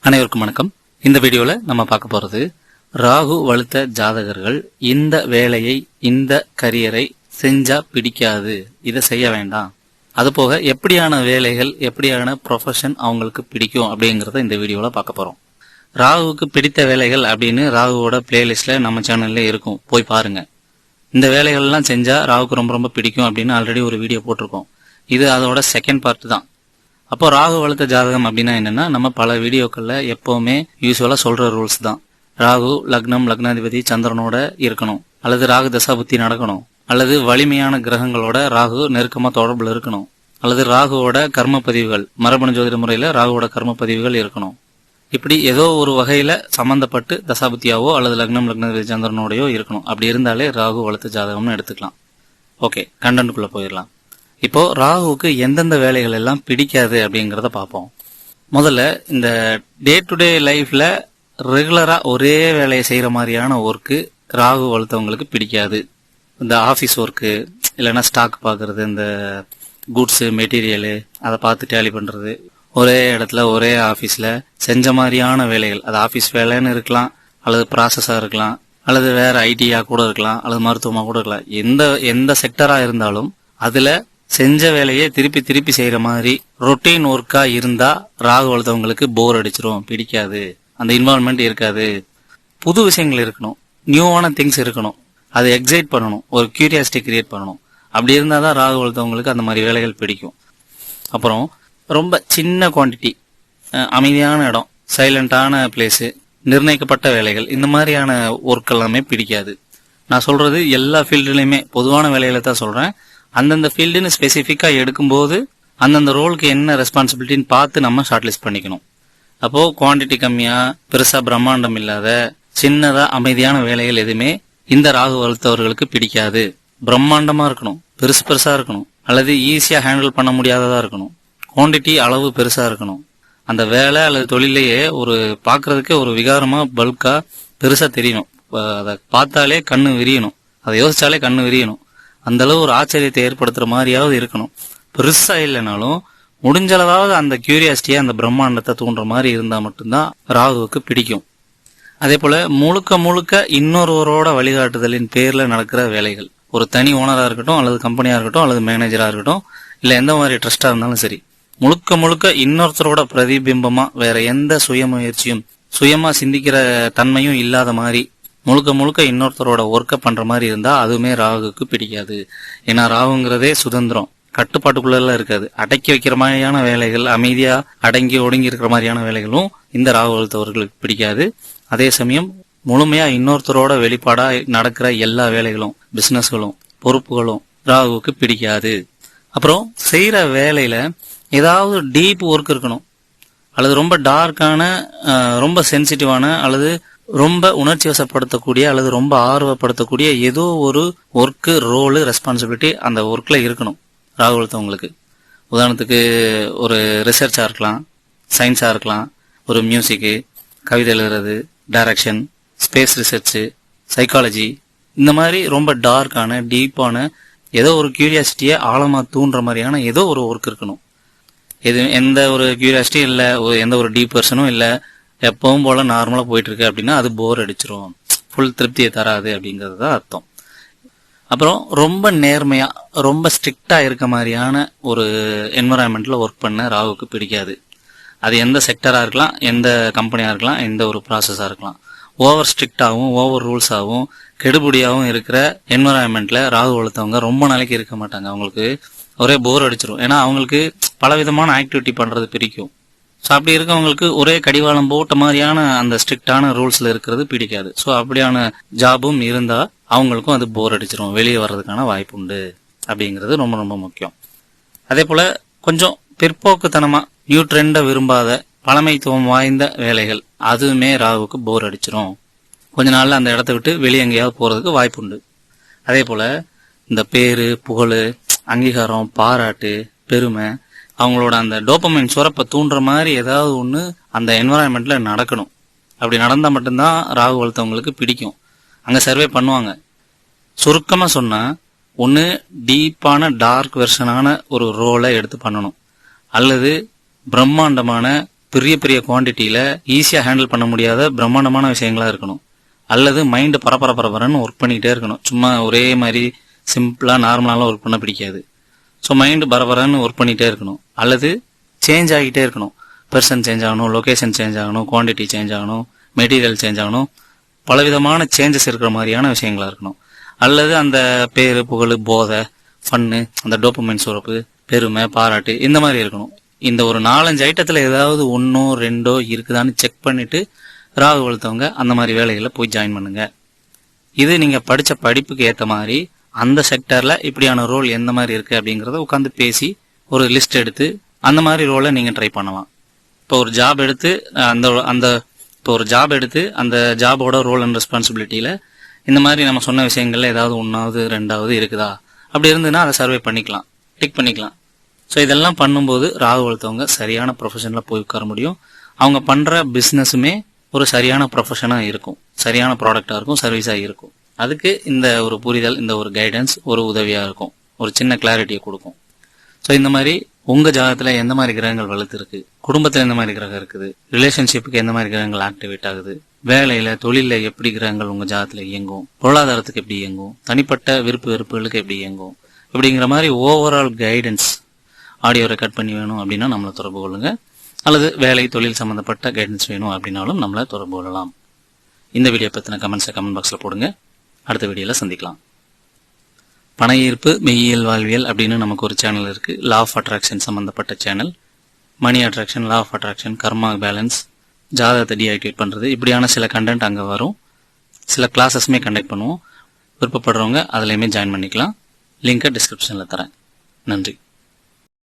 அனைவருக்கும் வணக்கம். இந்த வீடியோல நம்ம பார்க்க போறது ராகு வலுத்த ஜாதகர்கள் இந்த வேலையை இந்த கரியரை செஞ்சா பிடிக்காது, இதை செய்ய வேண்டாம். அதுபோக எப்படியான வேலைகள் எப்படியான ப்ரொஃபஷன் அவங்களுக்கு பிடிக்கும் அப்படிங்கறத இந்த வீடியோல பார்க்க போறோம். ராகுவுக்கு பிடித்த வேலைகள் அப்படின்னு ராகுவோட பிளேலிஸ்ட்ல நம்ம சேனல்ல இருக்கும், போய் பாருங்க. இந்த வேலைகள்லாம் செஞ்சா ராகுக்கு ரொம்ப ரொம்ப பிடிக்கும் அப்படின்னு ஆல்ரெடி ஒரு வீடியோ போட்டிருக்கோம். இது அதோட செகண்ட் பார்ட் தான். அப்போ ராகு வலுத்த ஜாதகம் அப்படின்னா என்னன்னா, நம்ம பல வீடியோக்கள்ல எப்பவுமே யூஸ்வலா சொல்ற ரூல்ஸ் தான். ராகு லக்னம் லக்னாதிபதி சந்திரனோட இருக்கணும், அல்லது ராகு தசாபுத்தி நடக்கணும், அல்லது வலிமையான கிரகங்களோட ராகு நெருக்கமா தொடர்புல இருக்கணும், அல்லது ராகுவோட கர்ம பதிவுகள் மரபணு ஜோதிட முறையில ராகுவோட கர்ம பதிவுகள் இருக்கணும். இப்படி ஏதோ ஒரு வகையில சம்பந்தப்பட்டு தசாபுத்தியாவோ அல்லது லக்னம் லக்னாதிபதி சந்திரனோடயோ இருக்கணும். அப்படி இருந்தாலே ராகு வலுத்த ஜாதகம்னு எடுத்துக்கலாம். ஓகே, கண்டென்ட்குள்ள போயிடலாம். இப்போ ராகுவுக்கு எந்தெந்த வேலைகள் எல்லாம் பிடிக்காது அப்படிங்கறத பார்ப்போம். முதல்ல இந்த டே டு டே லைஃப்ல ரெகுலரா ஒரே வேலையை செய்யற மாதிரியான ஒர்க்கு ராகு வலுத்தவங்களுக்கு பிடிக்காது. இந்த ஆபீஸ் ஒர்க்கு, இல்லைன்னா ஸ்டாக் பாக்குறது, இந்த குட்ஸ் மெட்டீரியலு அதை பார்த்து டேலி பண்றது, ஒரே இடத்துல ஒரே ஆபீஸ்ல செஞ்ச மாதிரியான வேலைகள், அது ஆபீஸ் வேலைன்னு இருக்கலாம், அல்லது ப்ராசஸா இருக்கலாம், அல்லது வேற ஐடியா கூட இருக்கலாம், அல்லது மருத்துவமா கூட இருக்கலாம். எந்த செக்டரா இருந்தாலும் அதுல செஞ்ச வேலையை திருப்பி திருப்பி செய்யற மாதிரி ரொட்டீன் ஒர்க்கா இருந்தா ராகு வலுத்தவங்களுக்கு போர் அடிச்சிரும், பிடிக்காது. அந்த இன்வால்மெண்ட் இருக்காது. புது விஷயங்கள் இருக்கணும், நியூவான திங்ஸ் இருக்கணும், அதை எக்ஸைட் பண்ணணும், ஒரு கியூரியாசிட்டி கிரியேட் பண்ணணும். அப்படி இருந்தாதான் ராகு வலுத்தவங்களுக்கு அந்த மாதிரி வேலைகள் பிடிக்கும். அப்புறம் ரொம்ப சின்ன குவான்டிட்டி, அமைதியான இடம், சைலண்டான பிளேஸ், நிர்ணயிக்கப்பட்ட வேலைகள், இந்த மாதிரியான ஒர்க் எல்லாமே பிடிக்காது. நான் சொல்றது எல்லா ஃபீல்டுலயுமே பொதுவான வேலைகளை தான் சொல்றேன். அந்தந்த ஃபீல்டுன்னு ஸ்பெசிஃபிக்கா எடுக்கும்போது அந்தந்த ரோலுக்கு என்ன ரெஸ்பான்சிபிலிட்டின்னு பார்த்து நம்ம ஷார்ட் லிஸ்ட் பண்ணிக்கணும். அப்போ குவான்டிட்டி கம்மியா, பெருசா பிரம்மாண்டம் இல்லாத சின்னதா அமைதியான வேலைகள் எதுவுமே இந்த ராகு வலுத்தவர்களுக்கு பிடிக்காது. பிரம்மாண்டமா இருக்கணும், பெருசு பெருசா இருக்கணும், அல்லது ஈஸியா ஹேண்டில் பண்ண முடியாததா இருக்கணும், குவான்டிட்டி அளவு பெருசா இருக்கணும். அந்த வேலை அல்லது தொழிலையே ஒரு பாக்குறதுக்கு ஒரு விகாரமா பல்கா பெருசா தெரியணும். அதை பார்த்தாலே கண்ணு விரியணும், அதை யோசிச்சாலே கண்ணு விரியணும். அந்த அளவு ஒரு ஆச்சரியத்தை ஏற்படுத்துற மாதிரியாவது இருக்கணும். பெருசா இல்லைனாலும் முடிஞ்சளவாவது அந்த கியூரியாசிட்டியா அந்த பிரம்மாண்டத்தை தூண்டுற மாதிரி இருந்தா மட்டும்தான் ராகுவுக்கு பிடிக்கும். அதே போல முழுக்க முழுக்க இன்னொருவரோட வழிகாட்டுதலின் பேர்ல நடக்கிற வேலைகள், ஒரு தனி ஓனரா இருக்கட்டும், அல்லது கம்பெனியா இருக்கட்டும், அல்லது மேனேஜரா இருக்கட்டும், இல்ல எந்த மாதிரி ட்ரஸ்டா இருந்தாலும் சரி, முழுக்க முழுக்க இன்னொருத்தரோட பிரதிபிம்பமா வேற எந்த சுய முயற்சியும் சுயமா சிந்திக்கிற தன்மையும் இல்லாத மாதிரி முழுக்க முழுக்க இன்னொருத்தரோட ஒர்க்க பண்ற மாதிரி இருந்தா அதுவுமே ராகுக்கு பிடிக்காது. ஏன்னா ராகுங்கிறதே சுதந்திரம், கட்டுப்பாட்டுக்குள்ள இருக்காது. அடக்கி வைக்கிற மாதிரியான வேலைகள், அமைதியா அடங்கி ஒடுங்கி இருக்கிற மாதிரியான வேலைகளும் இந்த ராகு வலுத்தவர்களுக்கு பிடிக்காது. அதே சமயம் முழுமையா இன்னொருத்தரோட வெளிப்பாடா நடக்கிற எல்லா வேலைகளும், பிசினஸ்களும், பொறுப்புகளும் ராகுவுக்கு பிடிக்காது. அப்புறம் செய்யற வேலையில ஏதாவது டீப் ஒர்க் இருக்கணும், அல்லது ரொம்ப டார்க்கான, ரொம்ப சென்சிட்டிவான, அல்லது ரொம்ப உணர்ச்சி வசப்படுத்தக்கூடிய, அல்லது ரொம்ப ஆர்வப்படுத்தக்கூடிய ஏதோ ஒரு ஒர்க்கு, ரோலு, ரெஸ்பான்சிபிலிட்டி அந்த ஒர்க்ல இருக்கணும் ராகு வலுத்தவங்களுக்கு. உதாரணத்துக்கு ஒரு ரிசர்ச்சா இருக்கலாம், சயின்ஸா இருக்கலாம், ஒரு மியூசிக்கு, கவிதை எழுதுறது, டைரக்ஷன், ஸ்பேஸ் ரிசர்ச், சைக்காலஜி, இந்த மாதிரி ரொம்ப டார்க்கான டீப்பான ஏதோ ஒரு கியூரியாசிட்டியை ஆழமா தூண்டுற மாதிரியான ஏதோ ஒரு ஒர்க் இருக்கணும். எந்த ஒரு கியூரியாசிட்டியும் இல்ல, எந்த ஒரு டீப் பர்சனும் இல்ல, எப்பவும் போல நார்மலா போயிட்டு இருக்கு அப்படின்னா அது போர் அடிச்சிரும், ஃபுல் திருப்தியை தராது அப்படிங்கிறது தான் அர்த்தம். அப்புறம் ரொம்ப நேர்மையா, ரொம்ப ஸ்ட்ரிக்டா இருக்க மாதிரியான ஒரு என்வரான்மெண்ட்ல ஒர்க் பண்ண ராகுக்கு பிடிக்காது. அது எந்த செக்டரா இருக்கலாம், எந்த கம்பெனியா இருக்கலாம், எந்த ஒரு ப்ராசஸா இருக்கலாம். ஓவர் ஸ்ட்ரிக்டாகவும் ஓவர் ரூல்ஸாகவும் கெடுபடியாகவும் இருக்கிற என்வரான்மெண்ட்ல ராகு வலுத்தவங்க ரொம்ப நாளைக்கு இருக்க மாட்டாங்க. அவங்களுக்கு ஒரே போர் அடிச்சிரும். ஏன்னா அவங்களுக்கு பலவிதமான ஆக்டிவிட்டி பண்றது பிடிக்கும். ஸோ அப்படி இருக்கவங்களுக்கு ஒரே கடிவாளம் போட்ட மாதிரியான அந்த ஸ்ட்ரிக்டான ரூல்ஸ்ல இருக்கிறது பிடிக்காது. ஸோ அப்படியான ஜாபும் இருந்தா அவங்களுக்கும் அது போர் அடிச்சிரும், வெளியே வர்றதுக்கான வாய்ப்பு உண்டு அப்படிங்கிறது ரொம்ப ரொம்ப முக்கியம். அதே போல கொஞ்சம் பிற்போக்குத்தனமா, நியூ ட்ரெண்ட விரும்பாத, பழமைத்துவம் வாய்ந்த வேலைகள் அதுவுமே ராகுவுக்கு போர் அடிச்சிரும். கொஞ்ச நாள்ல அந்த இடத்த விட்டு வெளியே எங்கேயாவது போறதுக்கு வாய்ப்பு உண்டு. அதே போல இந்த பேரு, புகழ், அங்கீகாரம், பாராட்டு, பெருமை, அவங்களோட அந்த டோபமைன் சுரப்பை தூண்டுற மாதிரி ஏதாவது ஒண்ணு அந்த என்வரான்மெண்ட்ல நடக்கணும். அப்படி நடந்தா மட்டும்தான் ராகு வலுத்தவங்களுக்கு பிடிக்கும். அங்க சர்வே பண்ணுவாங்க. சுருக்கமா சொன்னா, ஒன்னு டீப்பான டார்க் வெர்ஷனான ஒரு ரோலை எடுத்து பண்ணணும், அல்லது பிரம்மாண்டமான பெரிய பெரிய குவான்டிட்டியில ஈஸியா ஹேண்டில் பண்ண முடியாத பிரம்மாண்டமான விஷயங்களா இருக்கணும். அல்லது மைண்ட் பரபரன்னு ஒர்க் பண்ணிக்கிட்டே இருக்கணும். சும்மா ஒரே மாதிரி சிம்பிளா நார்மலாலாம் ஒர்க் பண்ண பிடிக்காது. ஸோ மைண்ட் பரபரன்னு ஒர்க் பண்ணிட்டே இருக்கணும். அல்லது சேஞ்ச் ஆகிட்டே இருக்கணும். பெர்சன் சேஞ்ச் ஆகணும், லொகேஷன் சேஞ்ச் ஆகணும், குவான்டிட்டி சேஞ்ச் ஆகணும், மெட்டீரியல் சேஞ்ச் ஆகணும், பலவிதமான சேஞ்சஸ் இருக்கிற மாதிரியான விஷயங்களா இருக்கணும். அல்லது அந்த பேரு, புகழ், போதை, ஃபன்னு, அந்த டோபமைன் சுரப்பு, பெருமை, பாராட்டு இந்த மாதிரி இருக்கணும். இந்த ஒரு 4-5 ஐட்டத்துல ஏதாவது 1-2 இருக்குதான்னு செக் பண்ணிட்டு ராகு வளர்த்தவங்க அந்த மாதிரி வேலைகளை போய் ஜாயின் பண்ணுங்க. இது நீங்க படிச்ச படிப்புக்கு ஏத்த மாதிரி அந்த செக்டர்ல இப்படியான ரோல் எந்த மாதிரி இருக்கு அப்படிங்கறத உட்காந்து பேசி ஒரு லிஸ்ட் எடுத்து அந்த மாதிரி ரோலை நீங்க ட்ரை பண்ணலாம். இப்போ ஒரு ஜாப் எடுத்து அந்த ஜாபோட ரோல் அண்ட் ரெஸ்பான்சிபிலிட்டியில இந்த மாதிரி நம்ம சொன்ன விஷயங்கள்ல ஏதாவது 1வது 2வது இருக்குதா அப்படி இருந்ததுன்னா அதை சர்வே பண்ணிக்கலாம், டிக் பண்ணிக்கலாம். ஸோ இதெல்லாம் பண்ணும்போது ராகு வளர்த்தவங்க சரியான ப்ரொஃபஷன்ல போய் உட்கார முடியும். அவங்க பண்ற பிசினஸுமே ஒரு சரியான ப்ரொஃபஷனா இருக்கும், சரியான ப்ராடக்டா இருக்கும், சர்வீஸா இருக்கும். அதுக்கு இந்த ஒரு புரிதல், இந்த ஒரு கைடன்ஸ் ஒரு உதவியா இருக்கும், ஒரு சின்ன கிளாரிட்டியை கொடுக்கும். ஸோ இந்த மாதிரி உங்க ஜாதகத்துல எந்த மாதிரி கிரகங்கள் வலுத்து இருக்கு, குடும்பத்துல எந்த மாதிரி கிரகம் இருக்குது, ரிலேஷன்ஷிப்புக்கு எந்த மாதிரி கிரகங்கள் ஆக்டிவேட் ஆகுது, வேலையில தொழில எப்படி கிரகங்கள் உங்க ஜாதகத்துல இயங்கும், பொருளாதாரத்துக்கு எப்படி இயங்கும், தனிப்பட்ட விருப்பு வெறுப்புகளுக்கு எப்படி இயங்கும், இப்படிங்கிற மாதிரி ஓவரால் கைடன்ஸ் ஆடியோ ரெக்கார்ட் பண்ணி வேணும் அப்படின்னா நம்மளை தொடர்பு கொள்ளுங்க. அல்லது வேலை தொழில் சம்பந்தப்பட்ட கைடன்ஸ் வேணும் அப்படின்னாலும் நம்மளை தொடர்பு கொள்ளலாம். இந்த வீடியோ பத்தின கமெண்ட்ஸை கமெண்ட் பாக்ஸ்ல போடுங்க. அடுத்த வீடியோல சந்திக்கலாம். பண ஈர்ப்பு, மெய்யியல், வாழ்வியல் அப்படின்னு நமக்கு ஒரு சேனல் இருக்கு. லா ஆஃப் அட்ராக்ஷன் சம்பந்தப்பட்ட channel. Money attraction, law of attraction, karma balance, ஜாதகத்தை டீஆக்டிவேட் பண்றது, இப்படியான சில கண்டென்ட் அங்க வரும். சில கிளாஸஸ்மே கண்டக்ட் பண்ணுவோம். விருப்பப்படுறவங்க அதுலயுமே ஜாயின் பண்ணிக்கலாம். லிங்கை டிஸ்கிரிப்ஷன்ல தரேன். நன்றி.